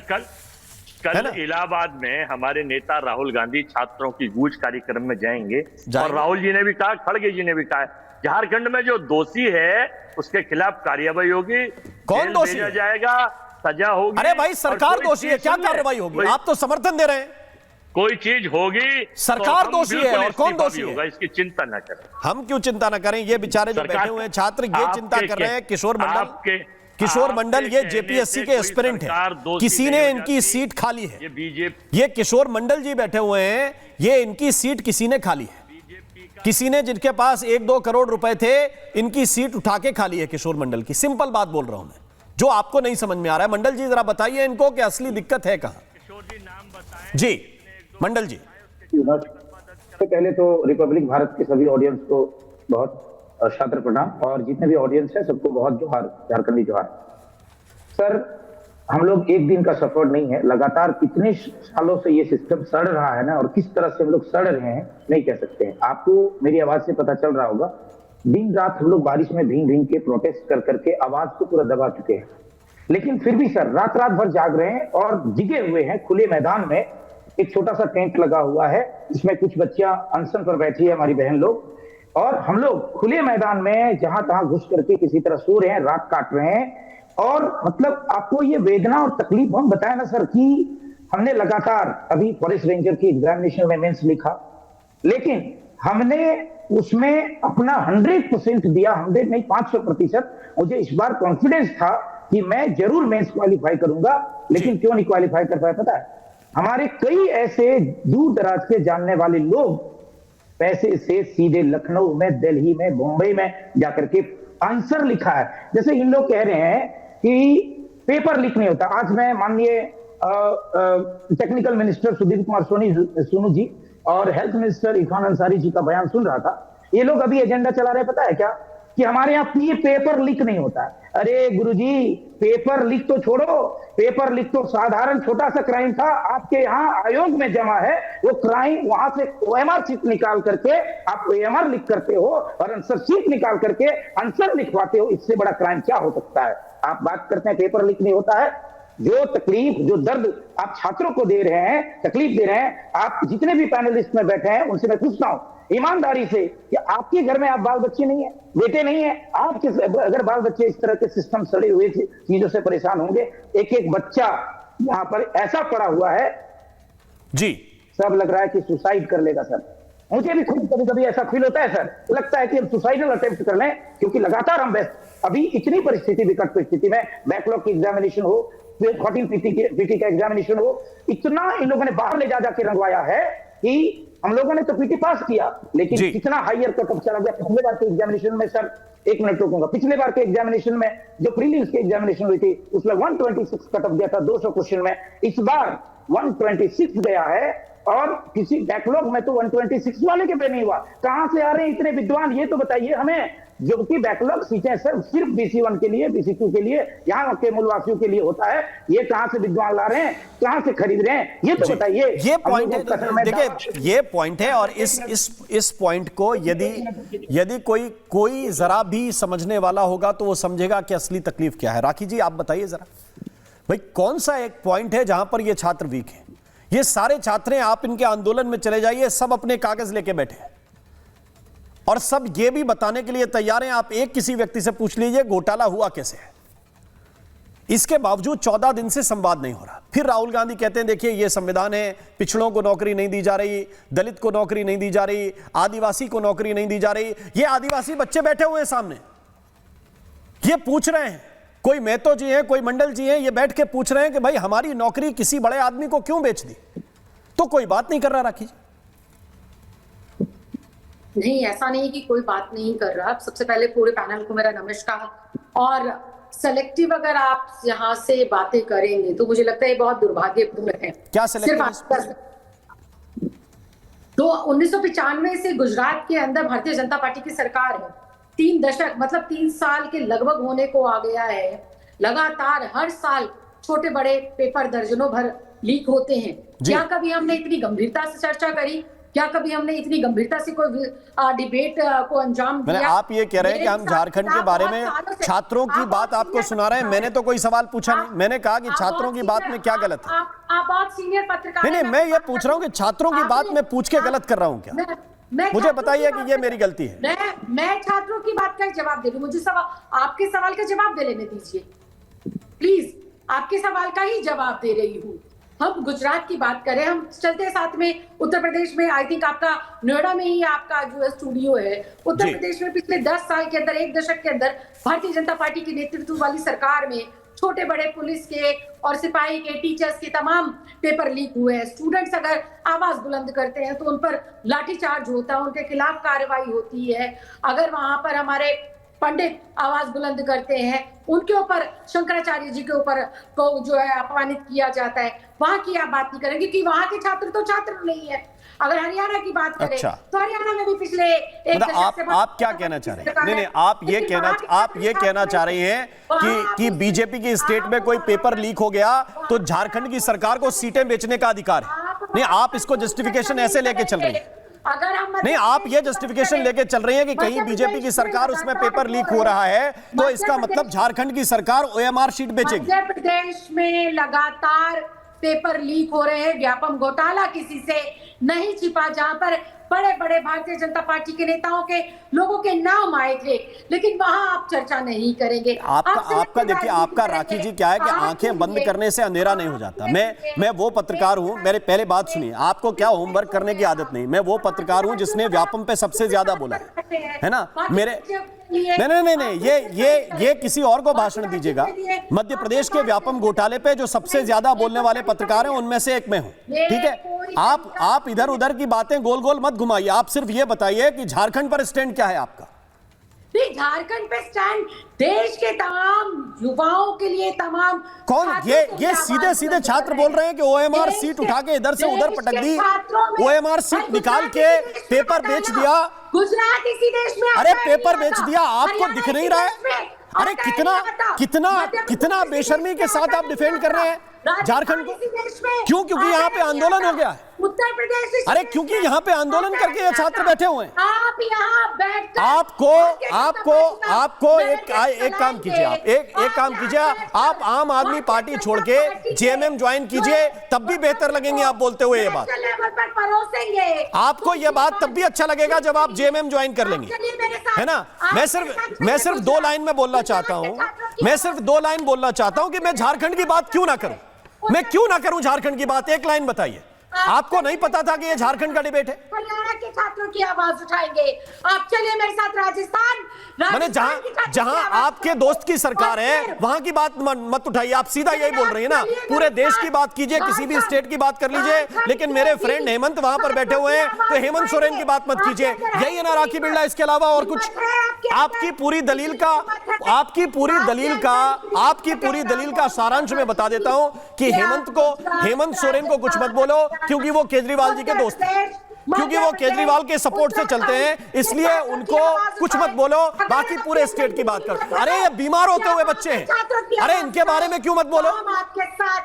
कल इलाहाबाद में हमारे नेता राहुल गांधी छात्रों की गूंज कार्यक्रम में जाएंगे और राहुल जी ने भी कहा, खड़गे जी ने भी कहा, झारखंड में जो दोषी है उसके खिलाफ कार्रवाई होगी। कौन दोषी है? जाएगा, सजा होगी। अरे भाई सरकार दोषी है, क्या कार्रवाई होगी? आप तो समर्थन दे रहे हैं। कोई चीज होगी, सरकार दोषी है और कौन दोषी होगा, इसकी चिंता न करें। हम क्यों चिंता न करें? ये बेचारे जो बैठे हुए हैं छात्र ये चिंता कर रहे हैं। किशोर मंडल ये JPSC के एस्पिरेंट है, किसी ने इनकी सीट खाली है। ये किशोर मंडल जी बैठे हुए हैं, ये इनकी सीट किसी ने खाली है, किसी ने जिनके पास 1-2 करोड़ रुपए थे इनकी सीट उठा के खाली है किशोर मंडल की। सिंपल बात बोल रहा हूं मैं, जो आपको नहीं समझ में आ रहा है। मंडल जी जरा बताइए इनको कि असली दिक्कत है कहां। जी मंडल जी। पहले तो रिपब्लिक भारत के सभी ऑडियंस को बहुत छात्र प्रणाम, और जितने भी ऑडियंस है सबको बहुत जोहार, झारखंडी जोहार। सर हम लोग एक दिन का सफर नहीं है, लगातार कितने सालों से ये सिस्टम सड़ रहा है ना, और किस तरह से हम लोग सड़ रहे हैं नहीं कह सकते हैं। आपको मेरी आवाज से पता चल रहा होगा, दिन रात हम लोग बारिश में भीग के प्रोटेस्ट कर करके आवाज को पूरा दबा चुके हैं, लेकिन फिर भी सर रात भर जाग रहे हैं और जिगे हुए हैं खुले मैदान में एक छोटा सा टेंट लगा हुआ है, इसमें कुछ बच्चियां अनशन पर बैठी है, हमारी बहन लोग, और हम लोग खुले मैदान में जहां तहां घुस करके किसी तरह सो रहे हैं, रात काट रहे हैं। और मतलब आपको ये वेदना और तकलीफ हम बताए ना सर कि हमने लगातार अभी फॉरेस्ट रेंजर की एग्जामिनेशन में मेंस लिखा, लेकिन हमने उसमें अपना 100% दिया, 100 नहीं 500%। मुझे इस बार कॉन्फिडेंस था कि मैं जरूर मेंस क्वालिफाई करूंगा, लेकिन क्यों नहीं क्वालिफाई कर पाया पता है? हमारे कई ऐसे दूर दराज के जानने वाले लोग पैसे से सीधे लखनऊ में, दिल्ली में, मुंबई में जाकर के आंसर लिखा है। जैसे इन लोग कह रहे हैं कि पेपर लीक नहीं होता। आज मैं माननीय टेक्निकल मिनिस्टर सुधीर कुमार सोनू जी और हेल्थ मिनिस्टर इरफान अंसारी जी का बयान सुन रहा था। ये लोग अभी एजेंडा चला रहे, पता है क्या, कि हमारे यहाँ पेपर लीक नहीं होता। अरे गुरुजी, पेपर लीक तो छोड़ो, पेपर लीक तो साधारण छोटा सा क्राइम था, आपके यहाँ आयोग में जमा है वो क्राइम, वहां से OMR शीट निकाल करके आप OMR लिख करते हो और आंसर शीट निकाल करके आंसर लिखवाते हो। इससे बड़ा क्राइम क्या हो सकता है? आप बात करते हैं पेपर लीक नहीं होता है। जो तकलीफ, जो दर्द आप छात्रों को दे रहे हैं, तकलीफ दे रहे हैं, आप जितने भी पैनलिस्ट में बैठे हैं उनसे मैं पूछता हूं ईमानदारी से कि आपके घर में आप बाल बच्चे नहीं है, बेटे नहीं है, आपके अगर बाल बच्चे इस तरह के सिस्टम सड़े हुए चीजों से परेशान होंगे, एक एक बच्चा यहाँ पर ऐसा पड़ा हुआ है जी, सब लग रहा है कि सुसाइड कर लेगा सर। मुझे भी खुद कभी कभी ऐसा फील होता है सर, लगता है कि हम सुसाइडल अटेम्प्ट कर लें, क्योंकि लगातार हम अभी इतनी परिस्थिति, विकट परिस्थिति में बैकलॉग की एग्जामिनेशन हो, 14 पीटी का एग्जामिनेशन हो, इतना इन लोगों ने बाहर ले जा के रंगवाया है कि हम लोगों ने तो पीटी पास किया, लेकिन कितना हायर कटऑफ चला गया। पिछले बार के एग्जामिनेशन में सर, एक मिनट रोकूंगा, पिछले बार के एग्जामिनेशन में जो प्रीलिम्स की एग्जामिनेशन हुई थी उसमें 126 कटऑफ गया था 200 क्वेश्चन में, इस बार 126 गया है और किसी बैकलॉग में तो 126 वाले के पे नहीं हुआ। कहां से आ रहे हैं इतने विद्वान, ये तो बताइए हमें। जो कि बैकलॉग सीटें सर सिर्फ BC1 के लिए, BC2 के लिए, यहाँ के मूलवासियों के लिए होता है, ये कहां से विद्वान ला रहे हैं, कहां से खरीद रहे हैं, ये तो बताइए। ये पॉइंट है, देखिए ये पॉइंट है, और इस पॉइंट को यदि कोई जरा भी समझने वाला होगा तो वो समझेगा कि असली तकलीफ क्या है। राखी जी, आप बताइए जरा, भाई कौन सा एक पॉइंट है जहां पर ये छात्र वीक है? ये सारे छात्र हैं, आप इनके आंदोलन में चले जाइए, सब अपने कागज लेके बैठे हैं और सब ये भी बताने के लिए तैयार हैं। आप एक किसी व्यक्ति से पूछ लीजिए घोटाला हुआ कैसे है, इसके बावजूद 14 दिन से संवाद नहीं हो रहा। फिर राहुल गांधी कहते हैं देखिए ये संविधान है, पिछड़ों को नौकरी नहीं दी जा रही, दलित को नौकरी नहीं दी जा रही, आदिवासी को नौकरी नहीं दी जा रही। ये आदिवासी बच्चे बैठे हुए हैं सामने, ये पूछ रहे हैं, कोई मेहतो जी हैं, कोई मंडल जी हैं, ये बैठ के पूछ रहे हैं कि भाई हमारी नौकरी किसी बड़े आदमी को क्यों बेच दी? तो कोई बात नहीं कर रहा। राखी जी, नहीं, ऐसा नहीं कि कोई बात नहीं कर रहा। सबसे पहले पूरे पैनल को मेरा नमस्कार। और सेलेक्टिव अगर आप यहाँ से बातें करेंगे तो मुझे लगता है ये बहुत दुर्भाग्यपूर्ण है। क्या सेलेक्टिव? तो 1995 से गुजरात के अंदर भारतीय जनता पार्टी की सरकार है। 3 दशक मतलब 3 साल के लगभग होने को आ गया है। लगातार हर साल छोटे बड़े पेपर दर्जनों भर लीक होते हैं। क्या कभी हमने इतनी गंभीरता से चर्चा करी? क्या कभी हमने इतनी गंभीरता से कोई डिबेट को अंजाम दिया? आप ये कह रहे हैं कि हम झारखंड के बारे में छात्रों की बात आपको सुना रहे हैं। मैंने तो कोई सवाल पूछा नहीं, मैंने कहा कि छात्रों की बात में क्या गलत है। आप बहुत सीनियर पत्रकार। नहीं, मैं ये पूछ रहा हूँ कि छात्रों की बात में पूछ के गलत कर रहा हूँ क्या? मुझे बताइए कि ये मेरी गलती है। मैं छात्रों की बात का जवाब दे दूं, मुझे आपके सवाल का जवाब दे लेने दीजिए प्लीज। आपके सवाल का ही जवाब दे रही हूँ। हम गुजरात की बात करें, हम चलते साथ में उत्तर प्रदेश में, आई थिंक आपका नोएडा में ही आपका जो स्टूडियो है, उत्तर प्रदेश में पिछले 10 साल के अंदर, 1 दशक के अंदर भारतीय जनता पार्टी के नेतृत्व वाली सरकार में छोटे बड़े पुलिस के और सिपाही के, टीचर्स के तमाम पेपर लीक हुए हैं। स्टूडेंट्स अगर आवाज बुलंद करते हैं तो उन पर लाठीचार्ज होता है, उनके खिलाफ कार्रवाई होती है। अगर वहां पर हमारे पंडित आवाज बुलंद करते हैं, उनके ऊपर, शंकराचार्य जी के ऊपर को जो है अपमानित किया जाता है। वहां की आप बात नहीं करेंगे कि वहां के छात्र तो छात्र नहीं है। अगर हरियाणा की बात करें तो हरियाणा में भी पिछले एक दशक से आप क्या कहना चाह रहे हैं? नहीं, आप ये कहना चाह रही हैं कि बीजेपी की स्टेट में कोई पेपर लीक हो गया तो झारखंड की सरकार को सीटें बेचने का अधिकार है। नहीं, आप इसको जस्टिफिकेशन ऐसे लेके चल रही हैं। अगर हम नहीं, आप ये जस्टिफिकेशन लेके चल रही हैं कि कहीं बीजेपी की सरकार उसमें पेपर लीक हो रहा है तो इसका मतलब झारखंड की सरकार OMR शीट बेचेगी। मध्य प्रदेश में लगातार पेपर लीक हो रहे हैं, व्यापम घोटाला किसी से नहीं छिपा, जहां पर बड़े बड़े भारतीय जनता पार्टी के नेताओं के लोगों के नाम आए थे, लेकिन वहां आप चर्चा नहीं करेंगे। आपका देखिए, आपका राखी जी क्या है कि आंखें बंद करने से अंधेरा नहीं हो जाता। मैं वो पत्रकार हूं, मेरे पहले बात सुनिए, आपको क्या होमवर्क करने की आदत नहीं। मैं वो पत्रकार हूं जिसने व्यापम पे सबसे ज्यादा बोला है ना। मेरे नहीं, ये किसी और को भाषण दीजिएगा। मध्य प्रदेश के व्यापम घोटाले पे जो सबसे ज्यादा बोलने वाले पत्रकार हैं उनमें से एक मैं हूं, ठीक है। आप इधर उधर की बातें गोल गोल मत घुमाइए। आप सिर्फ ये बताइए कि झारखंड पर स्टैंड क्या है आपका। झारखंड पे स्टैंड देश के तमाम युवाओं के लिए, तमाम कौन ये सीधे छात्र बोल रहे हैं कि ओएमआर सीट उठा के इधर से उधर पटक दी, ओएमआर सीट निकाल के पेपर बेच दिया। गुजरात इसी देश में, अरे पेपर बेच दिया, आपको दिख नहीं रहा है? अरे कितना बेशर्मी के साथ आप डिफेंड कर रहे हैं झारखंड को। क्यों? क्योंकि यहाँ पे आंदोलन हो गया है। उत्तर प्रदेश, अरे क्योंकि यहाँ पे आंदोलन करके ये छात्र बैठे हुए हैं। आप यहाँ बैठ आपको एक काम कीजिए, आप एक काम कीजिए, आप आम आदमी पार्टी छोड़ के जेएमएम ज्वाइन कीजिए, तब भी बेहतर लगेंगे आप बोलते हुए ये बात। आपको ये बात तब भी अच्छा लगेगा जब आप जेएमएम ज्वाइन कर लेंगे, है ना। मैं सिर्फ 2 लाइन में बोलना चाहता हूं, मैं सिर्फ 2 लाइन बोलना चाहता हूं कि मैं झारखंड की बात क्यों ना करूं। मैं क्यों ना करूं झारखंड की बात? एक लाइन बताइए। आपको नहीं पता था कि ये झारखंड का डिबेट है? हरियाणा के छात्रों की आवाज उठाएंगे। आप चलिए मेरे साथ राजस्थान मैंने जहां आपके दोस्त की सरकार है वहां की बात मत उठाइए। आप सीधा यही बोल रही है ना, पूरे देश की बात कीजिए, किसी भी स्टेट की बात कर लीजिए, लेकिन मेरे फ्रेंड हेमंत वहां पर बैठे हुए हैं तो हेमंत सोरेन की बात मत कीजिए। यही है ना राखी बिरला, इसके अलावा और कुछ? आपकी पूरी दलील का सारांश में बता देता हूं कि हेमंत सोरेन को कुछ मत बोलो क्योंकि वो केजरीवाल जी के दोस्त हैं, क्योंकि वो केजरीवाल के सपोर्ट से चलते हैं, इसलिए उनको कुछ मत बोलो। बाकी पूरे स्टेट की बात करो। अरे ये बीमार होते हुए बच्चे हैं, अरे इनके बारे में क्यों मत बोलो?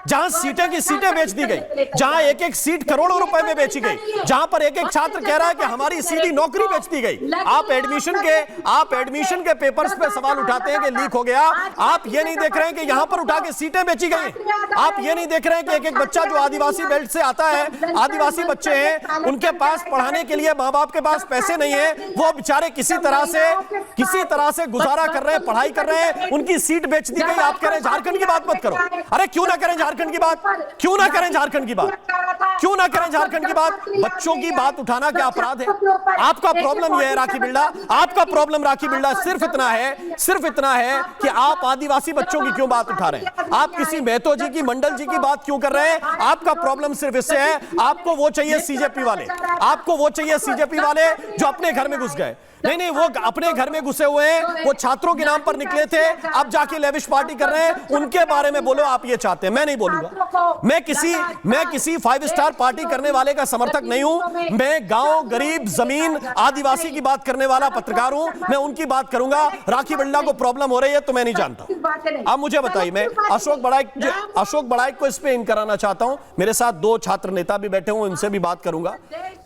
जहां सीटें की सीटें बेच दी गई, जहां एक एक सीट करोड़ों रुपए में बेची गई, जहां पर एक एक छात्र कह रहा है कि हमारी सीधी नौकरी बेच दी गई। आप एडमिशन के पेपर्स पे सवाल उठाते हैं कि लीक हो गया। आप ये नहीं देख रहे हैं कि यहां पर उठा के सीटें बेची गई। आप ये नहीं देख रहे हैं कि एक एक बच्चा जो आदिवासी बेल्ट से आता है, आदिवासी बच्चे हैं, उनके पास पढ़ाने के लिए माँ बाप के पास पैसे नहीं है, वो बेचारे किसी तरह से गुजारा कर रहे हैं, पढ़ाई कर रहे हैं, उनकी सीट बेच दी गई। आप कह रहे हैं झारखंड की बात मत करो। अरे क्यों ना करें झारखंड की बात? क्यों ना करें झारखंड की बात? क्यों ना करें झारखंड की बात? बच्चों की बात उठाना क्या अपराध है? आपका प्रॉब्लम यह है राखी बिरला, आपका प्रॉब्लम राखी बिरला सिर्फ इतना है कि आप आदिवासी बच्चों की क्यों बात उठा रहे हैं? आप किसी महतो जी की, मंडल जी की बात क्यों कर रहे हैं? आपका प्रॉब्लम सिर्फ इससे है, आपको वो चाहिए सीजेपी वाले, आपको वो चाहिए सीजेपी वाले जो अपने घर में घुस गए। नहीं, वो अपने घर में घुसे हुए हैं, वो छात्रों के नाम पर निकले थे, अब जाके लेविश पार्टी कर रहे हैं, उनके बारे में बोलो। आप ये चाहते हैं, मैं नहीं बोलूंगा। मैं किसी 5 स्टार पार्टी करने वाले का समर्थक नहीं हूं। मैं गांव, गरीब, जमीन, आदिवासी की बात करने वाला पत्रकार हूं, मैं उनकी बात करूंगा। राखी बिरला को प्रॉब्लम हो रही है तो मैं नहीं जानता। अब मुझे बताइए, मैं अशोक बड़ाइक को इस पे इन कराना चाहता हूं। मेरे साथ 2 छात्र नेता भी बैठे हुए, उनसे भी बात करूंगा।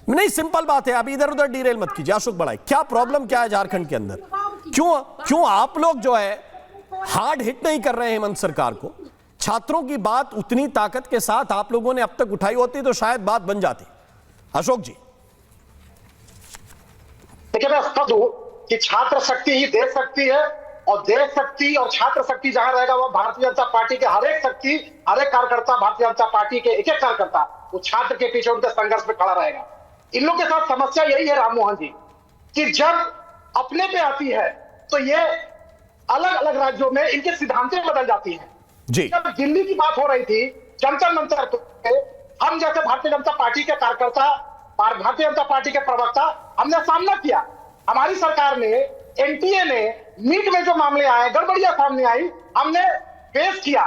नहीं, सिंपल बात है, अभी इधर उधर डीरेल मत कीजिए। अशोक बड़ाइक, क्या प्रॉब्लम क्या है झारखंड के अंदर? क्यों आप लोग जो है हार्ड हिट नहीं कर रहे हैं हेमंत सरकार को? छात्रों की बात उतनी ताकत के साथ आप लोगों ने अब तक उठाई होती तो शायद बात बन जाती। अशोक जी, देखिए, मैं बता दूं कि छात्र शक्ति ही देश शक्ति है, और देश शक्ति और छात्र शक्ति जहां रहेगा वो भारतीय जनता पार्टी के हर एक शक्ति, हर एक कार्यकर्ता, भारतीय जनता पार्टी के एक एक कार्यकर्ता वो छात्र के पीछे उनके संघर्ष में खड़ा रहेगा। इन लोगों के साथ समस्या यही है राम मोहन जी, कि जब अपने पे आती है तो ये अलग अलग राज्यों में इनके सिद्धांतें बदल जाती हैं। जब दिल्ली की बात हो रही थी, जंतर मंतर पे हम जैसे भारतीय जनता पार्टी के कार्यकर्ता, भारतीय जनता पार्टी के प्रवक्ता, हमने सामना किया। हमारी सरकार ने, एनटीए ने, नीट में जो मामले आए, गड़बड़ियां सामने आई, हमने पेश किया,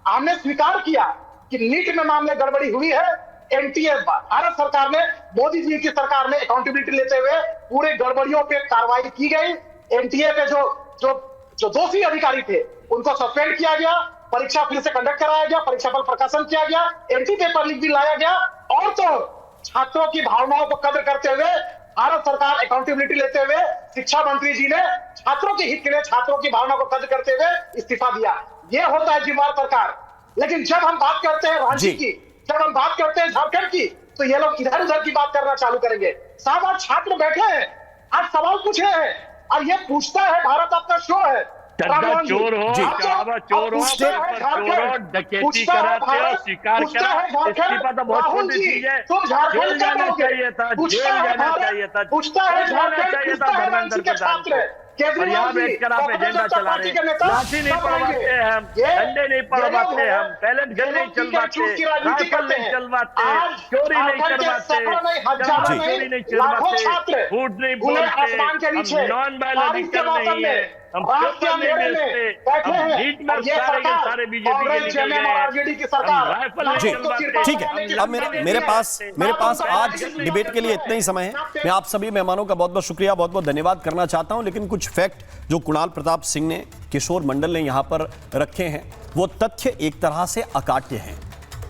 हमने स्वीकार किया कि नीट में मामले गड़बड़ी हुई है। एनटीए, भारत सरकार ने, मोदी जी की सरकार ने अकाउंटेबिलिटी लेते हुए पूरे गड़बड़ियों पे कार्रवाई की गई। एनटीए पे जो दोषी अधिकारी थे उनको सस्पेंड किया गया, परीक्षा फिर से कंडक्ट कराया गया, परीक्षा पर प्रकाशन किया गया, एंटी पेपर लीक भी लाया गया। और तो छात्रों की भावनाओं को कदर करते हुए भारत सरकार अकाउंटेबिलिटी लेते हुए शिक्षा मंत्री जी ने छात्रों के हित के लिए, छात्रों की भावना को कदर करते हुए इस्तीफा दिया। यह होता है जिम्मेदार सरकार। लेकिन जब हम बात करते हैं रांची की, जब हम बात करते हैं झारखंड की तो ये लोग इधर उधर की बात करना चालू करेंगे। साहब आज छात्र बैठे हैं, आज सवाल पूछे हैं और ये पूछता है भारत आपका शो है। चंदा चोर हो, चावा चोर हो, चोर डकैती कराते हो, शिकार करा, इस्तीफा तो बहुत छोटी चीज है। जेल जाना चाहिए था, जेल जाना चाहिए था, चाहिए था धर्मेंद्र प्रधान को। और यहाँ बैठकर आप एजेंडा चला रहे हैं। लाठी नहीं पड़वाते हम, डंडे नहीं पड़वाते हम, पैलेट गन नहीं चलवाते, राइफल नहीं चलवाते, चोरी नहीं करवाते, चोरी नहीं चलवाते, झूठ नहीं बोलते, हम नॉन बायोलॉजिकल नहीं है, हम पेपर नहीं बेचते, हम नीट में सारे के सारे बीजेपी के निकल गए, हम राइफल नहीं चलवाते। ठीक है, अब मेरे पास आज डिबेट के लिए इतना ही समय है। मैं आप सभी मेहमानों का बहुत बहुत शुक्रिया, बहुत बहुत धन्यवाद करना चाहता हूं, लेकिन कुछ फैक्ट जो कुणाल प्रताप सिंह ने, किशोर मंडल ने यहां पर रखे हैं, वो तथ्य एक तरह से अकाट्य हैं।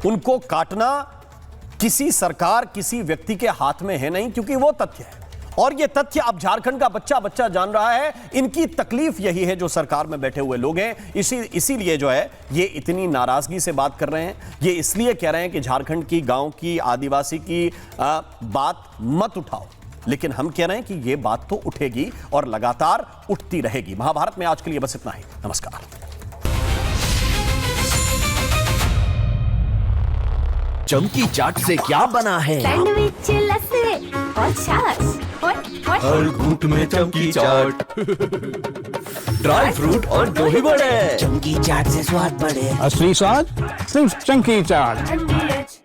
उनको काटना किसी सरकार, किसी व्यक्ति के हाथ में है नहीं, क्योंकि वो तथ्य है और ये तथ्य अब झारखंड का बच्चा बच्चा जान रहा है। इनकी तकलीफ यही है जो सरकार में बैठे हुए लोग हैं, इसीलिए जो है ये इतनी नाराजगी से बात कर रहे हैं। ये इसलिए कह रहे हैं कि झारखंड की, गांव की, आदिवासी की बात मत उठाओ, लेकिन हम कह रहे हैं कि ये बात तो उठेगी और लगातार उठती रहेगी। महाभारत में आज के लिए बस इतना ही। नमस्कार। चमकी चाट से क्या बना है? सैंडविच, लस्सी और छाछ और हर घूंट में चमकी चाट, ड्राई फ्रूट और दही बड़े। चमकी चाट से स्वाद बढ़े। असली स्वाद सिर्फ चमकी चाट।